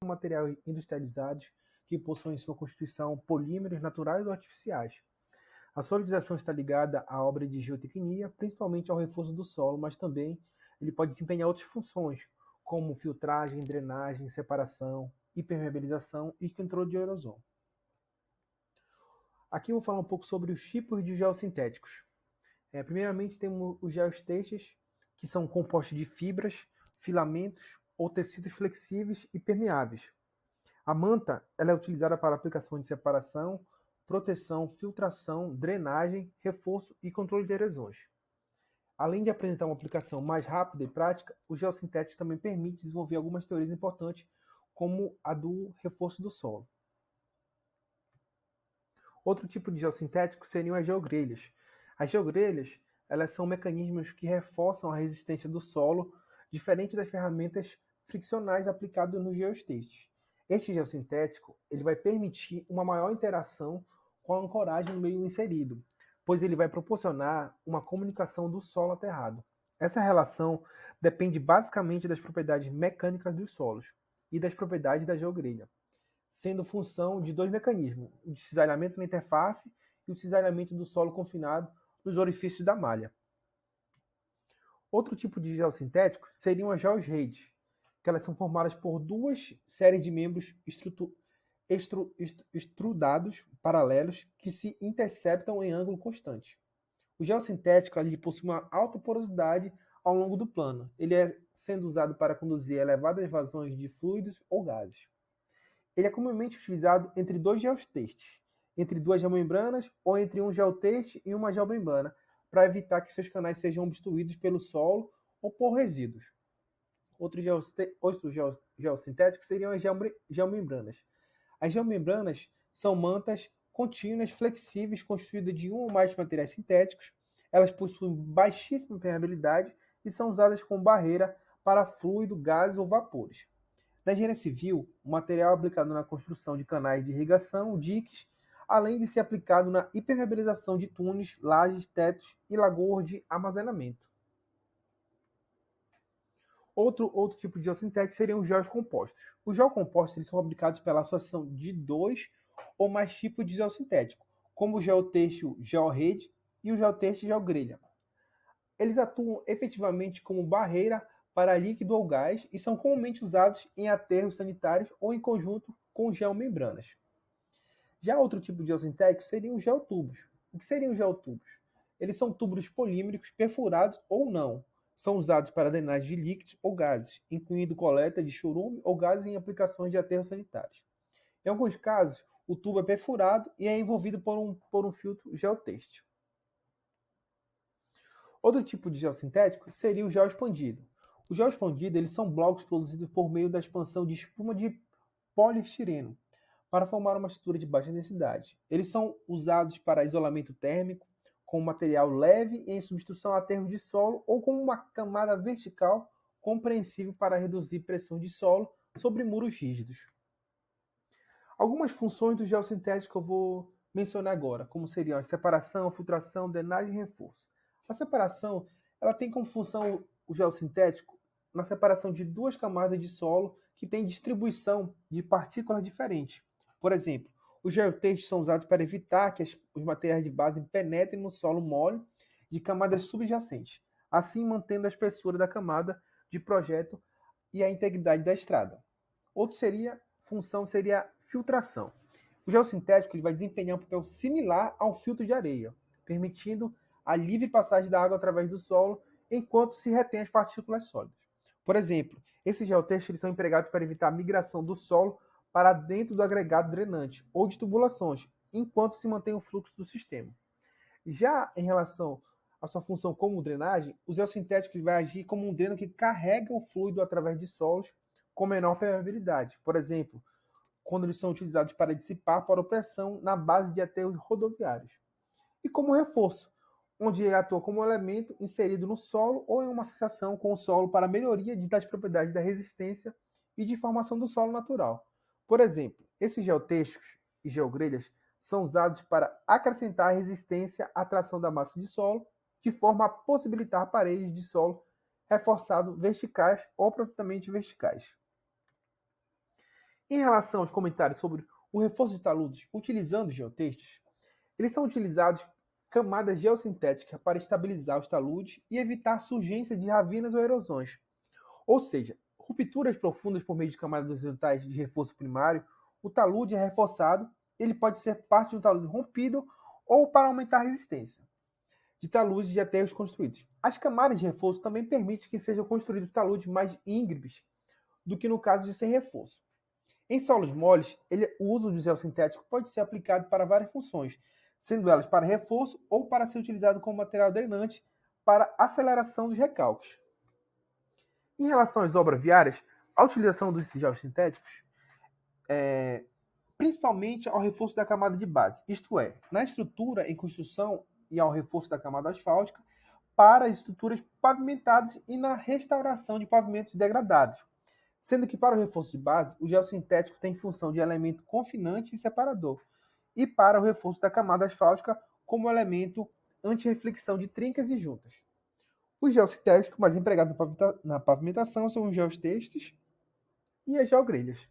materiais industrializados que possuem em sua constituição polímeros naturais ou artificiais. A solidização está ligada à obra de geotecnia, principalmente ao reforço do solo, mas também ele pode desempenhar outras funções, como filtragem, drenagem, separação, impermeabilização e controle de erosão. Aqui eu vou falar um pouco sobre os tipos de geossintéticos. Primeiramente temos os geosteixes, que são compostos de fibras, filamentos ou tecidos flexíveis e permeáveis. A manta ela é utilizada para aplicação de separação, proteção, filtração, drenagem, reforço e controle de erosões. Além de apresentar uma aplicação mais rápida e prática, o geossintético também permite desenvolver algumas teorias importantes, como a do reforço do solo. Outro tipo de geossintético seriam as geogrelhas. As geogrelhas elas são mecanismos que reforçam a resistência do solo, diferente das ferramentas friccionais aplicadas no geosteixes. Este geossintético ele vai permitir uma maior interação com a ancoragem no meio inserido, pois ele vai proporcionar uma comunicação do solo aterrado. Essa relação depende basicamente das propriedades mecânicas dos solos e das propriedades da geogrelha, sendo função de dois mecanismos, o cisalhamento na interface e o cisalhamento do solo confinado nos orifícios da malha. Outro tipo de geossintético seriam as georredes, que elas são formadas por duas séries de membros extrudados paralelos que se interceptam em ângulo constante. O geossintético ele possui uma alta porosidade ao longo do plano. Ele é sendo usado para conduzir elevadas vazões de fluidos ou gases. Ele é comumente utilizado entre dois geotextos, entre duas geomembranas ou entre um geotexto e uma geomembrana, para evitar que seus canais sejam obstruídos pelo solo ou por resíduos. Outros geossintéticos seriam as geomembranas. As geomembranas são mantas contínuas flexíveis construídas de um ou mais materiais sintéticos. Elas possuem baixíssima permeabilidade e são usadas como barreira para fluido, gases ou vapores. Na engenharia civil, o material é aplicado na construção de canais de irrigação, diques, além de ser aplicado na impermeabilização de túneis, lajes, tetos e lagoas de armazenamento. Outro tipo de geossintético seriam os geocompostos. Os geocompostos eles são fabricados pela associação de dois ou mais tipos de geossintético, como o geotexto georrede e o geotexto geogrelha. Eles atuam efetivamente como barreira para líquido ou gás e são comumente usados em aterros sanitários ou em conjunto com geomembranas. Já outro tipo de geossintético seriam os geotubos. O que seriam os geotubos? Eles são tubos polímericos perfurados ou não. São usados para drenagem de líquidos ou gases, incluindo coleta de chorume ou gases em aplicações de aterros sanitários. Em alguns casos, o tubo é perfurado e é envolvido por um filtro geotêxtil. Outro tipo de geossintético seria o geoexpandido. Os geoexpandidos eles são blocos produzidos por meio da expansão de espuma de poliestireno para formar uma estrutura de baixa densidade. Eles são usados para isolamento térmico, com material leve em substituição a aterros de solo ou com uma camada vertical compreensível para reduzir pressão de solo sobre muros rígidos. Algumas funções do geossintético eu vou mencionar agora, como seriam a separação, filtração, drenagem e reforço. A separação ela tem como função o geossintético na separação de duas camadas de solo que têm distribuição de partículas diferentes. Por exemplo, os geotextos são usados para evitar que os materiais de base penetrem no solo mole de camadas subjacentes, assim mantendo a espessura da camada de projeto e a integridade da estrada. Outra função seria a filtração. O geossintético ele vai desempenhar um papel similar a um filtro de areia, permitindo a livre passagem da água através do solo enquanto se retém as partículas sólidas. Por exemplo, esses geotextos eles são empregados para evitar a migração do solo para dentro do agregado drenante ou de tubulações, enquanto se mantém o fluxo do sistema. Já em relação à sua função como drenagem, o geossintético vai agir como um dreno que carrega o fluido através de solos com menor permeabilidade. Por exemplo, quando eles são utilizados para dissipar por opressão na base de aterros rodoviários. E como reforço, onde ele atua como elemento inserido no solo ou em uma associação com o solo para melhoria das propriedades da resistência e de formação do solo natural. Por exemplo, esses geotextos e geogrelhas são usados para acrescentar resistência à tração da massa de solo, de forma a possibilitar paredes de solo reforçado verticais ou propriamente verticais. Em relação aos comentários sobre o reforço de taludes utilizando geotextos, eles são utilizados camadas geossintéticas para estabilizar os taludes e evitar a surgência de ravinas ou erosões. Ou seja, rupturas profundas por meio de camadas horizontais de reforço primário, o talude é reforçado, ele pode ser parte de um talude rompido ou para aumentar a resistência de taludes de aterros construídos. As camadas de reforço também permitem que sejam construídos taludes mais íngremes do que no caso de sem reforço. Em solos moles, o uso do gel sintético pode ser aplicado para várias funções, sendo elas para reforço ou para ser utilizado como material drenante para aceleração dos recalques. Em relação às obras viárias, a utilização dos gelos sintéticos principalmente ao reforço da camada de base, isto é, na estrutura em construção e ao reforço da camada asfáltica para as estruturas pavimentadas e na restauração de pavimentos degradados, sendo que para o reforço de base, o gel sintético tem função de elemento confinante e separador, e para o reforço da camada asfáltica como elemento anti-reflexão de trincas e juntas. Os gel sintéticos mais empregados na pavimentação são os geotextos e as geogrelhas.